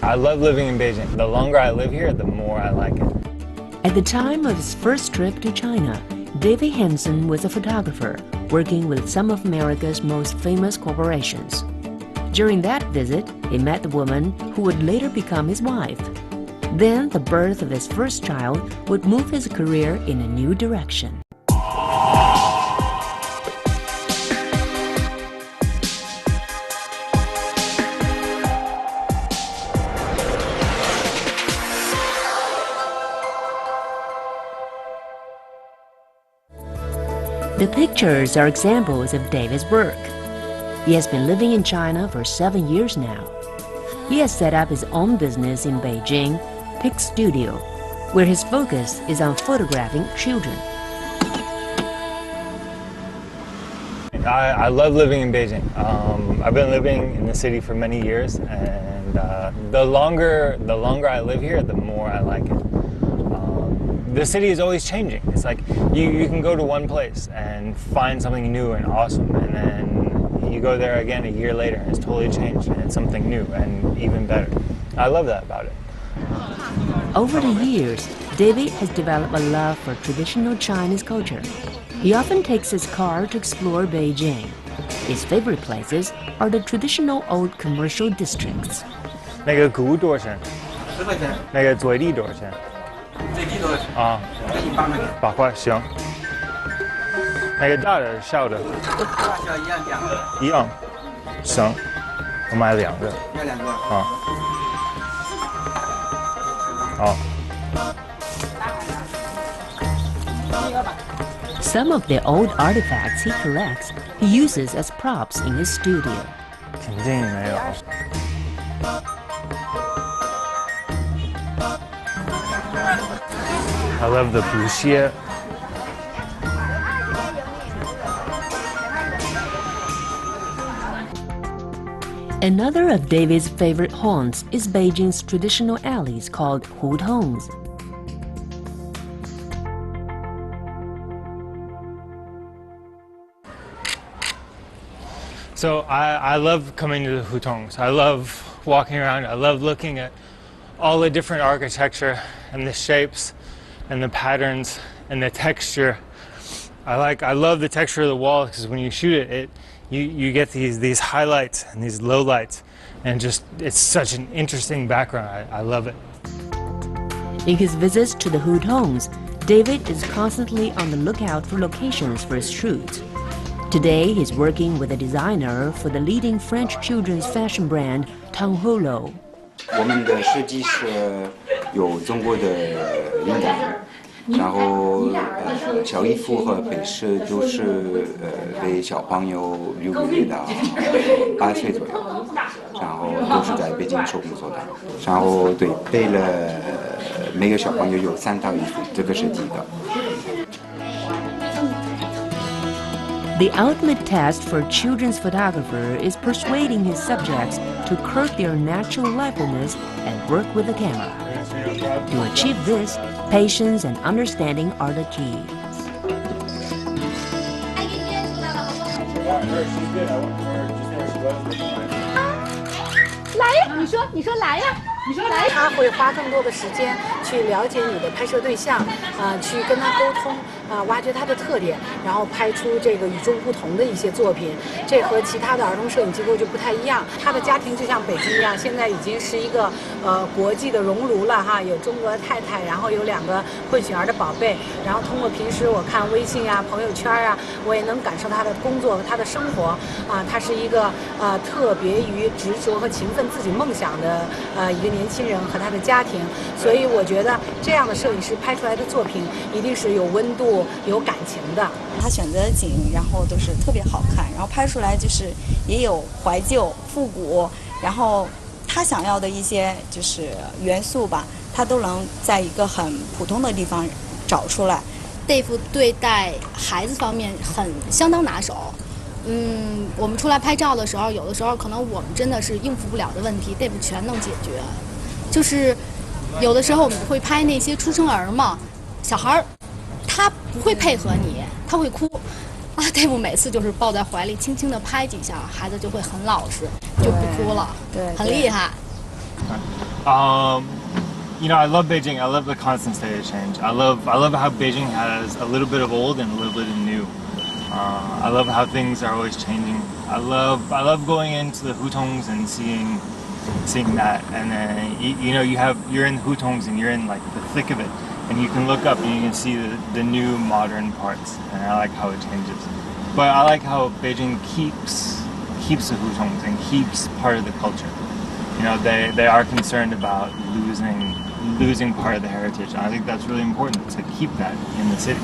I love living in Beijing. The longer I live here, the more I like it. At the time of his first trip to China, David Hansen was a photographer working with some of America's most famous corporations. During that visit, he met the woman who would later become his wife. Then, the birth of his first child would move his career in a new direction. The pictures are examples of David's work. He has been living in China for 7 years now. He has set up his own business in Beijing, Pic Studio, where his focus is on photographing children. I love living in Beijing. I've been living in the city for many years, and the longer I live here, the more I like it. The city is always changing. It's like you can go to one place and find something new and awesome, and then you go there again a year later and it's totally changed and it's something new and even better. I love that about it. Over the years, David has developed a love for traditional Chinese culture. He often takes his car to explore Beijing. His favorite places are the traditional old commercial districts. 那个鼓多少钱10块钱，那个最低多少钱最低多少钱？啊给你8块钱。8块行那个大的小的大小一样，2个。一样行我买2个要2个。啊好 Some of the old artifacts he collects, he uses as props in his studio. 挺近没有 I love the 补鞋 Another of David's favorite haunts is Beijing's traditional alleys called hutongs. So I love coming to the hutongs. I love walking around. I love looking at all the different architecture and the shapes and the patterns and the texture. I love the texture of the wall because when you shoot it, you get these highlights and these lowlights, and just it's such an interesting background. I love it. In his visits to the hutongs, David is constantly on the lookout for locations for his shoots. Today, he's working with a designer for the leading French children's fashion brand Tangholo. 我们的设计是有中国的灵感，然后小衣服和配饰都是为小朋友6个月到8岁左右，然后都是在北京手工做的。然后对，为了每个小朋友有3套衣服，这个是第一个。The ultimate test for a children's photographer is persuading his subjects to curb their natural liveliness and work with the camera. To achieve this, patience and understanding are the key. 来呀！你说来呀！他会花更多的时间去了解你的拍摄对象，去跟他沟通，挖掘他的特点，然后拍出这个与众不同的一些作品。这和其他的儿童摄影机构就不太一样。他的家庭就像北京一样，现在已经是一个国际的熔炉了哈，有中国的太太，然后有2个混血儿的宝贝，然后通过平时我看微信啊、朋友圈啊，我也能感受他的工作和他的生活他是一个特别于执着和勤奋自己梦想的一个年轻人和他的家庭，所以我觉得这样的摄影师拍出来的作品一定是有温度、有感情的。他选择的景，然后都是特别好看，然后拍出来就是也有怀旧、复古，然后他想要的一些就是元素吧，他都能在一个很普通的地方找出来。Dave 对待孩子方面相当拿手。我们出来拍照的时候，有的时候可能我们真的是应付不了的问题，Dave 全能解决。就是有的时候我们会拍那些出生儿嘛，小孩他不会配合你，他会哭Dave 每次就是抱在怀里，轻轻地拍几下，孩子就会很老实，就不哭了，对，很厉害。You know, I love Beijing. I love the constant state of change. I love how Beijing has a little bit of old and a little bit of new. I love how things are always changing. I love going into the hutongs and seeing that, and then you know you're in the hutongs and you're in like the thick of it, and you can look up and you can see the new modern parts, and I like how it changes. But I like how Beijing keeps the hutongs and keeps part of the culture. You know, they are concerned about losing part of the heritage, and I think that's really important to keep that in the city,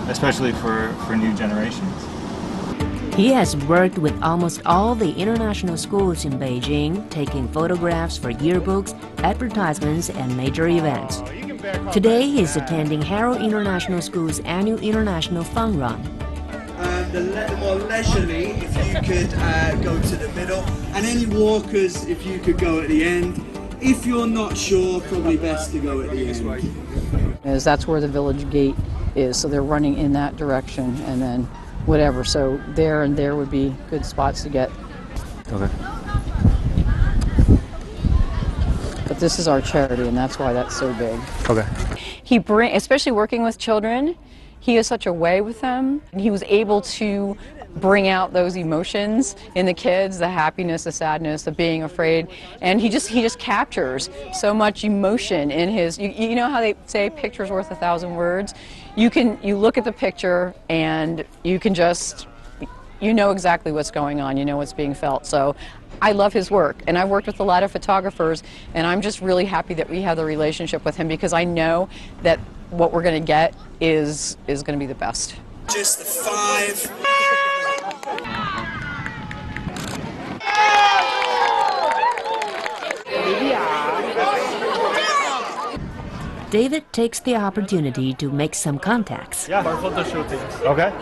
especially for new generations. He has worked with almost all the international schools in Beijing, taking photographs for yearbooks, advertisements, and major events. Today, he's attending Harrow International School's annual International Fun Run. And a little more leisurely, if you could go to the middle, and any walkers, if you could go at the end. If you're not sure, probably best to go at the end. As that's where the village gate is, so they're running in that direction, and then whatever. So there and there would be good spots to get. Okay. But this is our charity, and that's why that's so big. Okay. Especially working with children, he has such a way with them. He was able to bring out those emotions in the kids, the happiness, the sadness, the being afraid, and he just captures so much emotion in his. You know how they say picture's worth 1,000 words. You look at the picture and you know exactly what's going on. You know what's being felt. So I love his work, and I've worked with a lot of photographers, and I'm just really happy that we have the relationship with him, because I know that what we're going to get is going to be the best. Just the 5. David takes the opportunity to make some contacts. Yeah, for photo shooting. Okay.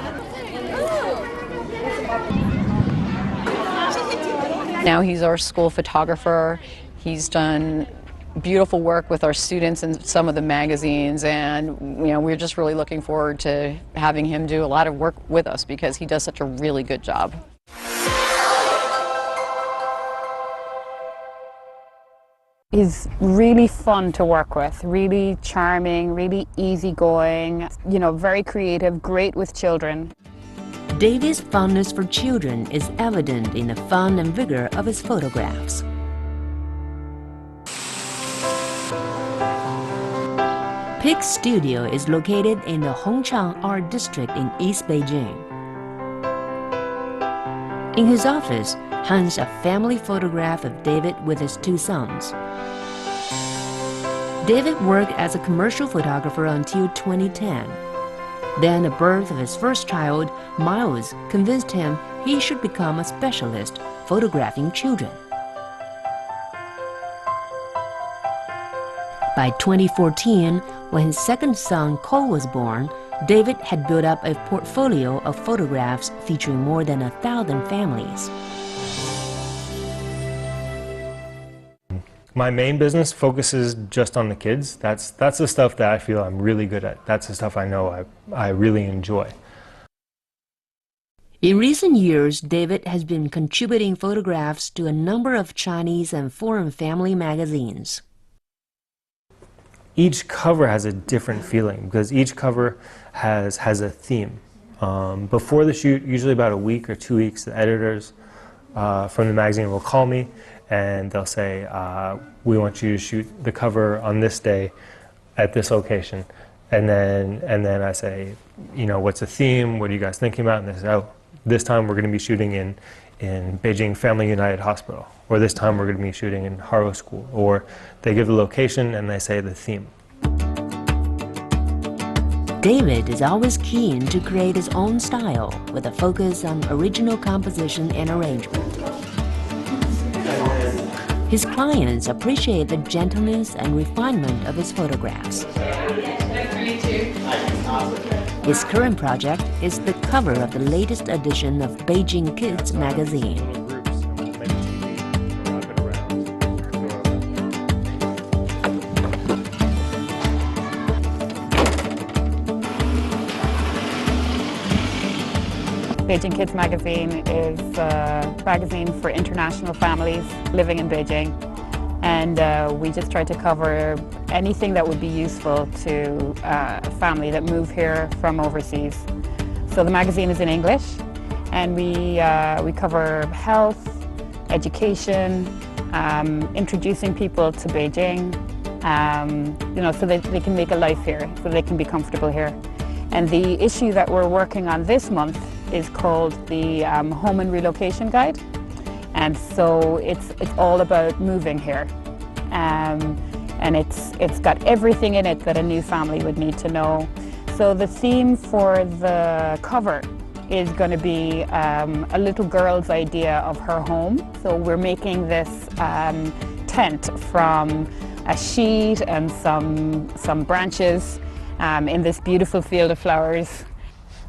Now he's our school photographer. He's done beautiful work with our students in some of the magazines, and we're just really looking forward to having him do a lot of work with us, because he does such a really good job. He's really fun to work with, really charming, really easygoing, very creative, great with children. David's fondness for children is evident in the fun and vigor of his photographs. Pig's studio is located in the Hongchang Art District in East Beijing. In his office hangs a family photograph of David with his 2 sons. David worked as a commercial photographer until 2010. Then the birth of his first child, Miles, convinced him he should become a specialist photographing children. By 2014, when his second son, Cole, was born, David had built up a portfolio of photographs featuring more than 1,000 families. My main business focuses just on the kids. That's the stuff that I feel I'm really good at. That's the stuff I know I really enjoy. In recent years, David has been contributing photographs to a number of Chinese and foreign family magazines. Each cover has a different feeling, because each cover has a theme. Before the shoot, usually about a week or 2 weeks, the editors from the magazine will call me, and they'll say, we want you to shoot the cover on this day at this location. And then I say, what's the theme? What are you guys thinking about? And they say, oh, this time we're going to be shooting in Beijing Family United Hospital, or this time we're going to be shooting in Harrow School, or they give the location and they say the theme. David is always keen to create his own style, with a focus on original composition and arrangement. His clients appreciate the gentleness and refinement of his photographs. His current project is the cover of the latest edition of Beijing Kids magazine. Beijing Kids magazine is a magazine for international families living in Beijing. And we just try to cover anything that would be useful to a family that move here from overseas. So the magazine is in English, and we cover health, education, introducing people to Beijing, you know, so that they can make a life here, so they can be comfortable here. And the issue that we're working on this month is called the Home and Relocation Guide. And so it's all about moving here. And it's got everything in it that a new family would need to know. So the theme for the cover is going to be a little girl's idea of her home. So we're making this tent from a sheet and some branches in this beautiful field of flowers.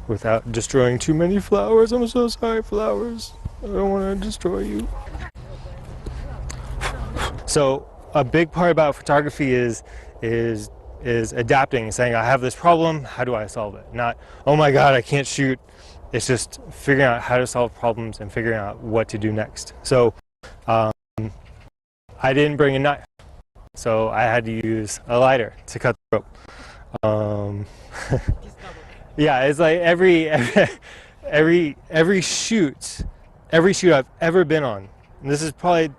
Without destroying too many flowers, I'm so sorry, flowers. I don't want to destroy you. So a big part about photography is adapting and saying, I have this problem, how do I solve it? Not, oh my God, I can't shoot. It's just figuring out how to solve problems and figuring out what to do next. So I didn't bring a knife, so I had to use a lighter to cut the rope. Yeah, it's like every shoot I've ever been on. And this is probably,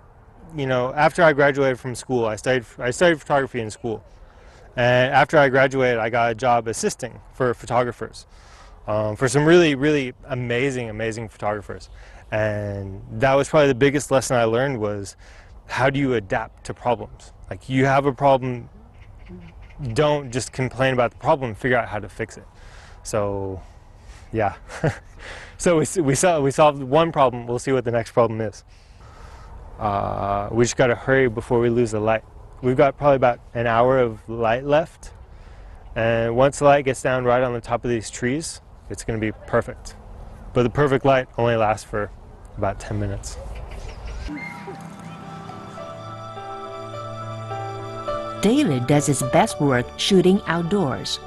you know, after I graduated from school. I studied photography in school, and after I graduated, I got a job assisting for photographers, for some really amazing photographers. And that was probably the biggest lesson I learned, was how do you adapt to problems? Like, you have a problem, don't just complain about the problem, figure out how to fix it. So yeah. So we solved one problem, we'll see what the next problem is. We just gotta hurry before we lose the light. We've got probably about an hour of light left, and once the light gets down right on the top of these trees, it's gonna be perfect. But the perfect light only lasts for about 10 minutes. David does his best work shooting outdoors.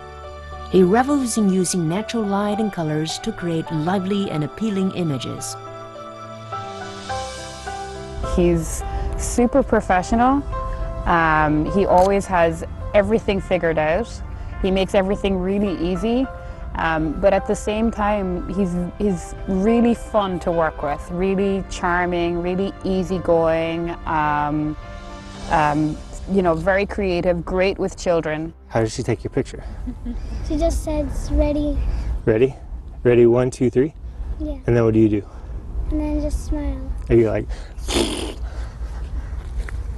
He revels in using natural light and colors to create lively and appealing images. He's super professional. He always has everything figured out. He makes everything really easy, but at the same time, he's really fun to work with, really charming, really easygoing, you know, very creative, great with children. How did she take your picture? She just said, ready. Ready? Ready, 1, 2, 3? Yeah. And then what do you do? And then just smile. Are you like,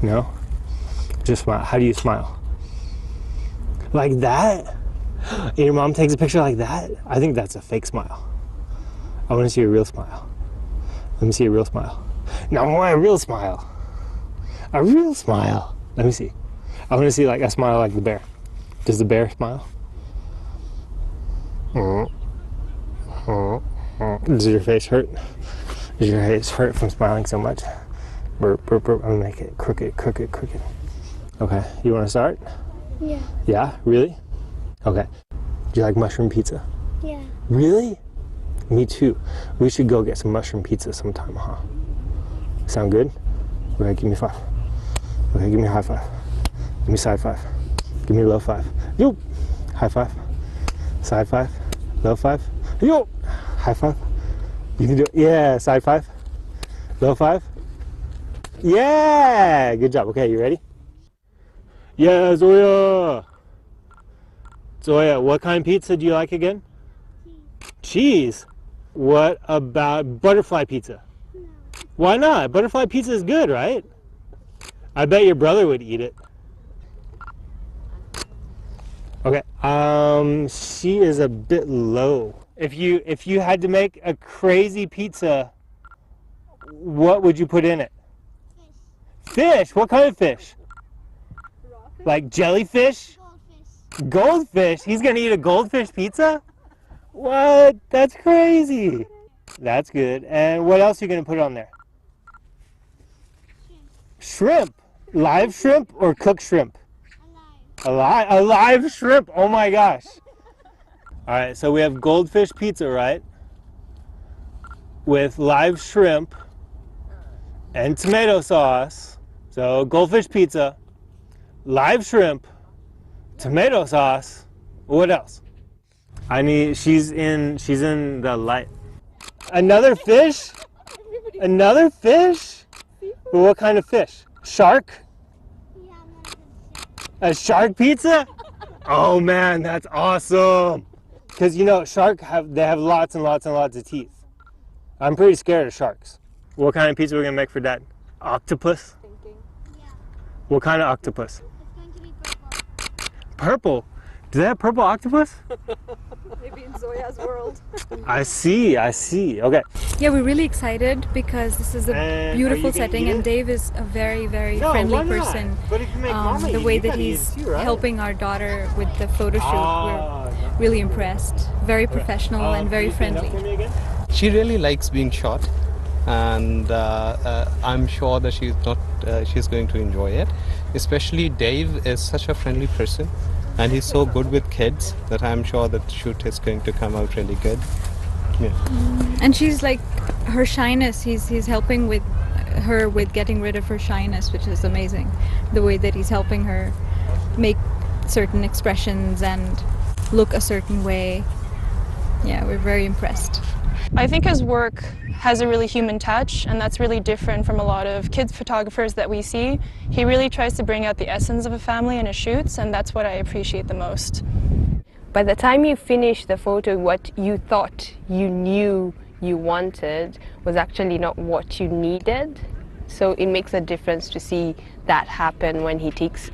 no? Just smile. How do you smile? Like that? And your mom takes a picture like that? I think that's a fake smile. I want to see a real smile. Let me see a real smile. Now I want a real smile. A real smile. Let me see. I want to see like a smile like the bear. Does the bear smile? Does your face hurt? Does your face hurt from smiling so much? Burp, burp, burp. I'm gonna make it crooked, crooked, crooked. Okay, you want to start? Yeah. Yeah? Really? Okay. Do you like mushroom pizza? Yeah. Really? Me too. We should go get some mushroom pizza sometime, huh? Sound good? Okay, give me 5. Okay, give me a high 5. Give me side 5. Give me a low 5. Yo! High 5. Side 5. Low 5. Yo! High 5. You can do it. Yeah, side 5. Low 5. Yeah! Good job. Okay, you ready? Yeah, Zoya! Zoya, what kind of pizza do you like again? Cheese. What about butterfly pizza? No. Why not? Butterfly pizza is good, right? I bet your brother would eat it. Okay, she is a bit low. If you had to make a crazy pizza, what would you put in it? Fish? What kind of fish? Like jellyfish? Goldfish. Goldfish? He's gonna eat a goldfish pizza? What? That's crazy. That's good. And what else are you gonna put on there? Shrimp. Live shrimp or cooked shrimp? A live shrimp. Oh my gosh. All right, so we have goldfish pizza, right? With live shrimp and tomato sauce. So So goldfish pizza, live shrimp, tomato sauce. What else? She's in the light. Another fish? Another fish? But what kind of fish? Shark? A shark pizza? Oh man, that's awesome. Because you know, they have lots and lots and lots of teeth. I'm pretty scared of sharks. What kind of pizza are we gonna make for Dad? Octopus? What kind of octopus? It's going to be purple. Purple? Do they have purple octopus? Maybe in Zoya's world. I see. Okay. Yeah, we're really excited because this is a beautiful setting and Dave is a very, very friendly person. But if you make mommy, the way that he's helping our daughter with the photo shoot, we're really impressed. Very professional and very friendly. She really likes being shot, and I'm sure that she's going to enjoy it. Especially Dave is such a friendly person. And he's so good with kids that I'm sure that the shoot is going to come out really good. Yeah. And she's like, her shyness, he's helping with her with getting rid of her shyness, which is amazing. The way that he's helping her make certain expressions and look a certain way. Yeah, we're very impressed. I think his work has a really human touch, and that's really different from a lot of kids photographers that we see. He really tries to bring out the essence of a family in his shoots, and that's what I appreciate the most. By the time you finish the photo, what you thought you knew you wanted was actually not what you needed. So it makes a difference to see that happen when he takes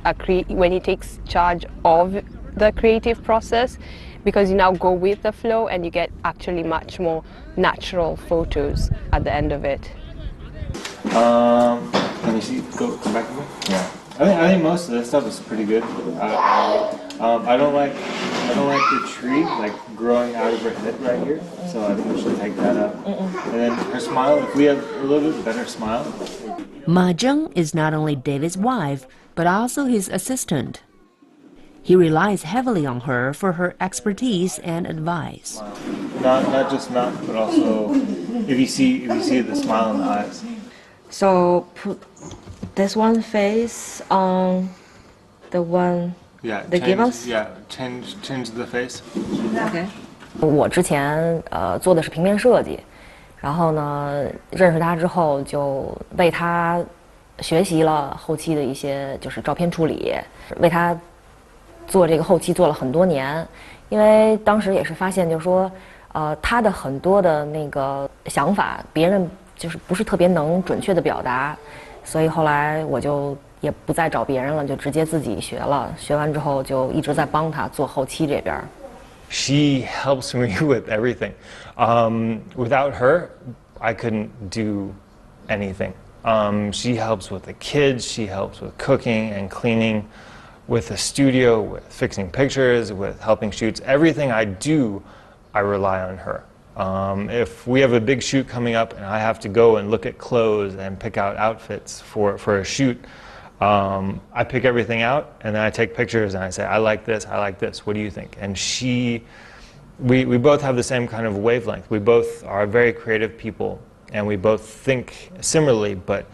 charge of the creative process, because you now go with the flow and you get actually much more natural photos at the end of it. Let me see. Come back again. Yeah. I think most of this stuff is pretty good. I don't like the tree like growing out of her head right here. So I think we should take that out. And then her smile. If we have a little bit better smile. Ma Zheng is not only David's wife, but also his assistant. He relies heavily on her for her expertise and advice. Not just mouth, but also if you see the smile in the eyes. So put this one face on the one they give us. Yeah, change the face. Okay. 我之前做的是平面设计，然后呢认识他之后就为他学习了后期的一些就是照片处理，为他做这个后期做了很多年，因为当时也是发现就是说他的很多的那个想法别人就是不是特别能准确的表达，所以后来我就也不再找别人了，就直接自己学了，学完之后就一直在帮他做后期这边。She helps me with everything. Without her, I couldn't do anything. She helps with the kids, she helps with cooking and cleaning, with the studio, with fixing pictures, with helping shoots. Everything I do, I rely on her. If we have a big shoot coming up and I have to go and look at clothes and pick out outfits for a shoot, I pick everything out and then I take pictures and I say, I like this, what do you think? And we both have the same kind of wavelength. We both are very creative people and we both think similarly, but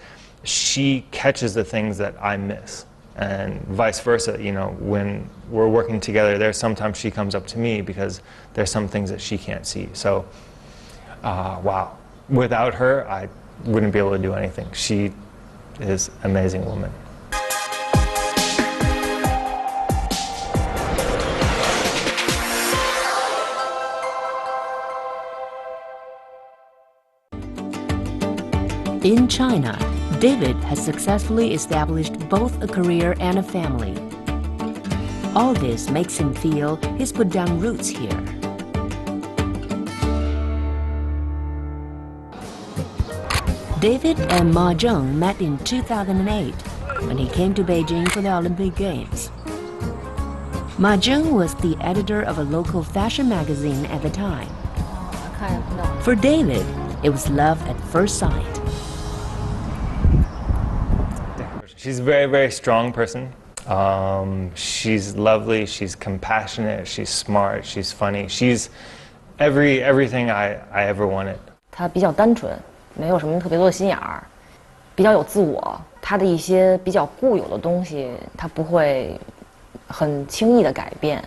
she catches the things that I miss. And vice versa, you know, when we're working together, there's sometimes she comes up to me because there's some things that she can't see. So, wow. Without her, I wouldn't be able to do anything. She is an amazing woman. In China, David has successfully established both a career and a family. All this makes him feel he's put down roots here. David and Ma Zheng met in 2008 when he came to Beijing for the Olympic Games. Ma Zheng was the editor of a local fashion magazine at the time. For David, it was love at first sight. She's a very, very strong person. She's lovely, she's compassionate, she's smart, she's funny. She's everything I ever wanted. 她比较单纯，没有什么特别多的心眼儿，比较有自我，他的一些比较固有的东西，他不会很轻易的改变，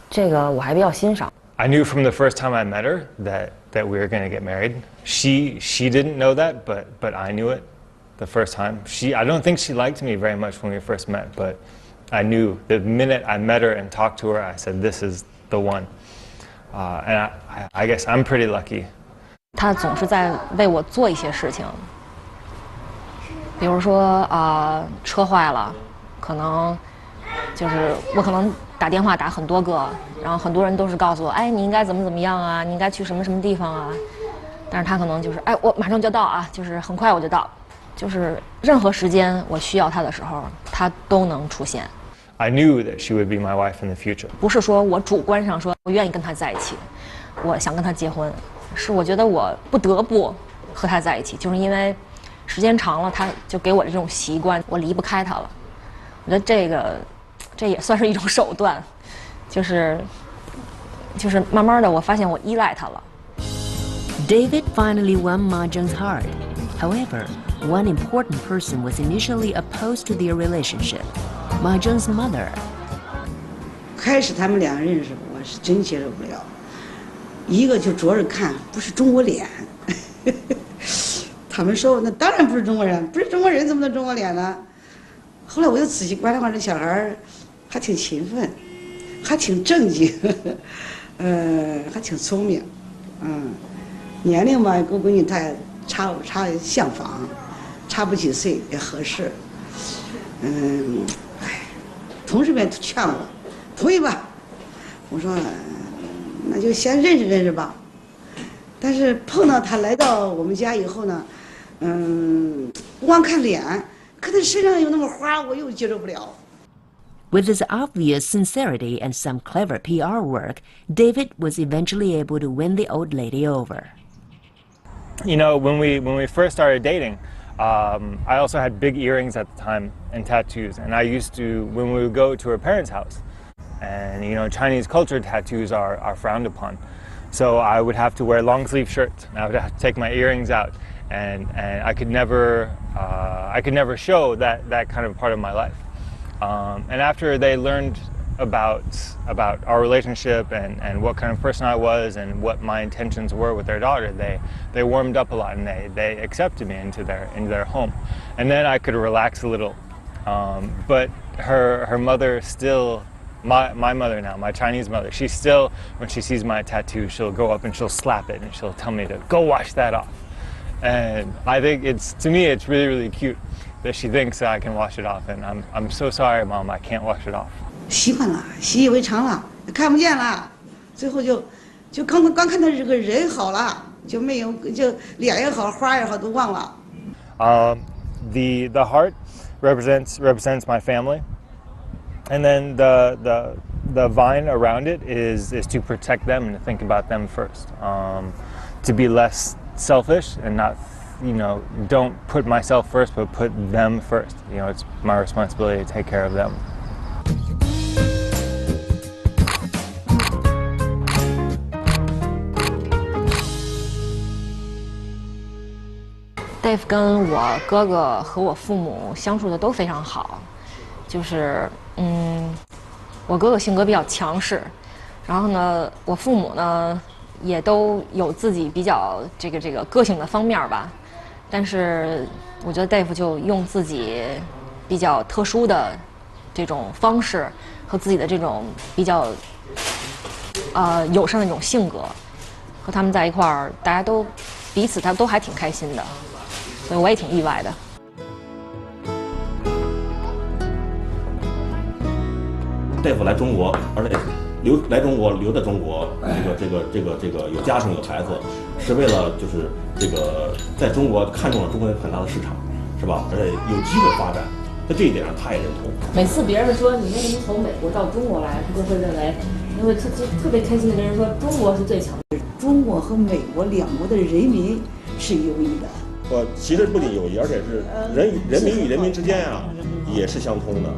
这个我还比较欣赏。I knew from the first time I met her that we were going to get married. She didn't know that, but I knew it the first time. I don't think she liked me very much when we first met, but I knew the minute I met her and talked to her, I said, this is the one. And I guess I'm pretty lucky. 他总是在为我做一些事情，比如说车坏了，可能就是我可能打电话打很多个，然后很多人都是告诉我，哎，你应该怎么样啊，你应该去什么什么地方啊，但是他可能就是，哎，我马上就到啊，就是很快我就到，就是任何时间我需要他的时候，他都能出现。I knew that she would be my wife in the future. 不是说我主观上说我愿意跟他在一起，我想跟他结婚，是我觉得我不得不和他在一起，就是因为时间长了，他就给我的这种习惯，我离不开他了。我觉得这也算是一种手段，就是慢慢的我发现我依赖他了。David finally won Mahjong's heart. However, one important person was initially opposed to their relationship, Mahjong's mother. 开始他们两个认识，我是真接受不了。一个就着着看，不是中国脸。他们说那当然不是中国人，不是中国人怎么能中国脸呢？后来我就仔细观察这小孩还挺勤奋，还挺正经，还挺聪明，年龄吧跟我闺女太差相仿，差不几岁也合适，同事们劝我同意吧，我说那就先认识认识吧。但是碰到他来到我们家以后呢，不光看脸，可他身上有那么花，我又接受不了。With his obvious sincerity and some clever PR work, David was eventually able to win the old lady over. You know, when we first started dating, I also had big earrings at the time and tattoos. And I used to, when we would go to her parents' house, and you know, Chinese culture tattoos are frowned upon. So I would have to wear long sleeve shirts, and I would have to take my earrings out, and I could never show that kind of part of my life. And after they learned about our relationship and what kind of person I was and what my intentions were with their daughter, they warmed up a lot, and they accepted me into their home. And then I could relax a little. But her mother still, my mother now, my Chinese mother, she still, when she sees my tattoo, she'll go up and she'll slap it and she'll tell me to go wash that off. And I think to me it's really, really cute that she thinks that I can wash it off, and I'm so sorry, Mom, I can't wash it off. 习惯了，习以为常了，看不见了，最后就刚看到这个人好了，就没有就脸也好，花也好，都忘了。The heart represents my family, and then the vine around it is to protect them and to think about them first, to be less selfish and not, you know, don't put myself first, but put them first. You know, it's my responsibility to take care of them. Dave 跟我哥哥和我父母相处的都非常好，就是我哥哥性格比较强势，然后呢，我父母呢也都有自己比较这个个性的方面吧，但是我觉得 Dave 就用自己比较特殊的这种方式和自己的这种比较友善的这种性格，和他们在一块儿，大家都彼此他都还挺开心的。所以我也挺意外的。大夫来中国，而且来中国留在中国，这个有家庭有孩子，是为了就是在中国看中了中国很大的市场，是吧？而且有机会发展，在这一点上他也认同。每次别人说你为什么从美国到中国来，他就会认为，因为特别开心的跟人说中国是最强的。中国和美国两国的人民是友谊的。其实不仅友谊，而且是人民与人民之间啊，也是相通的。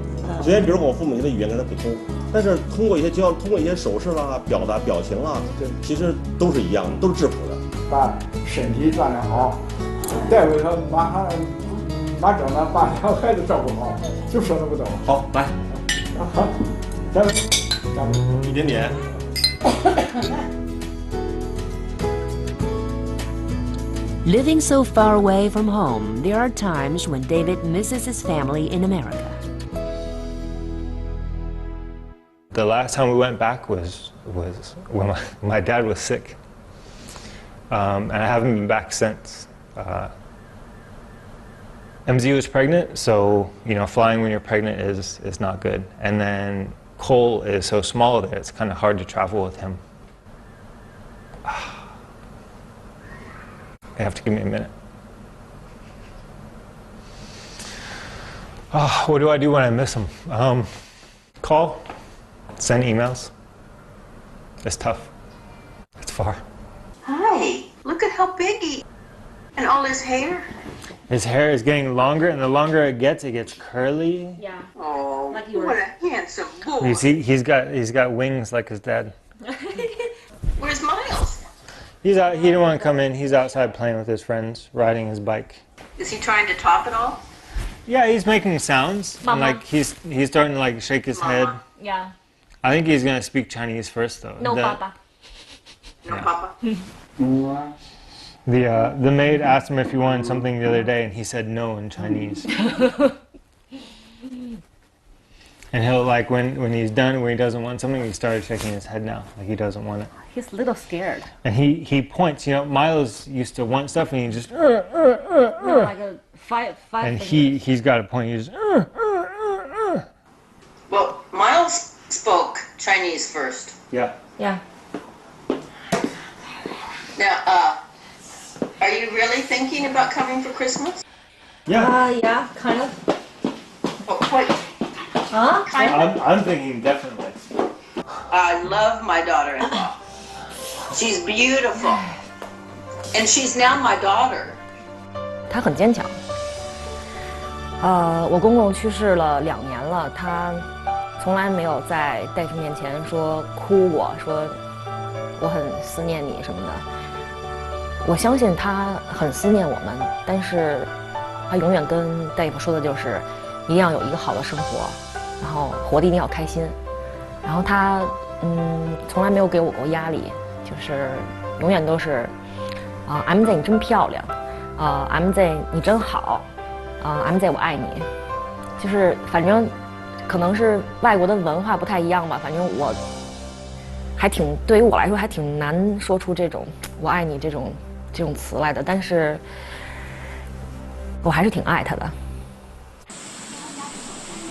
虽然比如我父母亲的语言跟他不通，但是通过一些手势啦、表情啦，其实都是一样的，都是质朴的。把身体锻炼好，大夫说马上马整呢把两个孩子照顾好，就说那么多。好，来，好，加油，加油，一点点。Living so far away from home, there are times when David misses his family in America. The last time we went back was when my dad was sick, and I haven't been back since. MZ was pregnant, so flying when you're pregnant is not good. And then Cole is so small that it's kind of hard to travel with him. You have to give me a minute. What do I do when I miss him? Call, send emails. It's tough. It's far. Hi, look at how big he, and all his hair. His hair is getting longer, and the longer it gets curly. Yeah. Oh, like what a handsome boy. You see, he's got wings like his dad. Where's Miles? He's out. He didn't want to come in. He's outside playing with his friends, riding his bike. Is he trying to talk at all? Yeah, he's making sounds. Mama. And he's starting to shake his head. Yeah. I think he's gonna speak Chinese first, though. No, Papa. No, Papa. The maid asked him if he wanted something the other day, and he said no in Chinese. And he'll when he's done, when he doesn't want something, he started shaking his head now, like he doesn't want it. He's a little scared. And he points. Miles used to want stuff, and he just. No, like a five. And he's got a point. He just. Well, Miles spoke Chinese first. Yeah. Yeah. Now, are you really thinking about coming for Christmas? Yeah. Yeah, kind of. Oh, quite. Huh? I'm thinking definitely. I love my daughter-in-law. She's beautiful. And she's now my daughter. 他很坚强。我公公去世了2年了，他从来没有在Dave面前说哭过，说我很思念你什么的。我相信他很思念我们，但是他永远跟Dave说的就是一定要有一个好的生活，然后活得一定要开心。然后他从来没有给我过压力，就是永远都是MZ 你真漂亮，MZ 你真好，MZ 我爱你。就是反正可能是外国的文化不太一样吧，反正我还挺对于我来说还挺难说出这种我爱你这种词来的，但是我还是挺爱他的。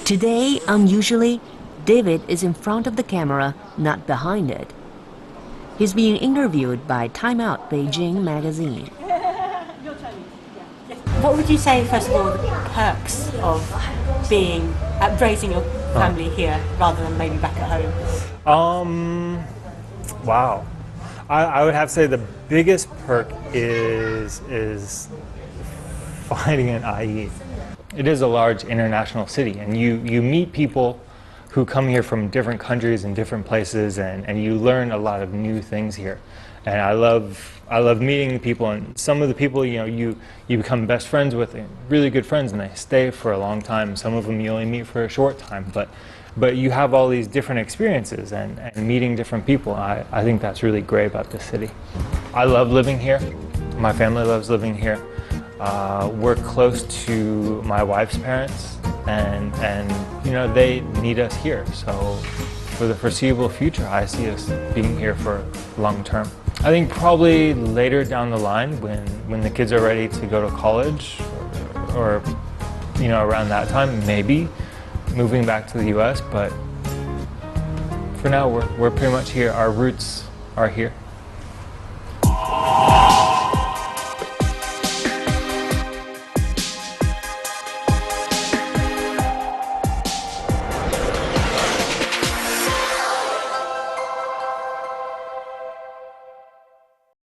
Today, unusually, David is in front of the camera, not behind it. He's being interviewed by Time Out Beijing magazine. What would you say, first of all, the perks of raising your family here rather than maybe back at home? Wow. I would have to say the biggest perk is finding an IE. It is a large international city, and you meet people who come here from different countries and different places, and you learn a lot of new things here. And I love meeting people, and some of the people you become best friends with, and really good friends, and they stay for a long time. Some of them you only meet for a short time, but you have all these different experiences and meeting different people. I think that's really great about this city. I love living here. My family loves living here. We're close to my wife's parents, and they need us here. So for the foreseeable future, I see us being here for long term. I think probably later down the line, when the kids are ready to go to college, or around that time, maybe moving back to the U.S. But for now, we're pretty much here. Our roots are here.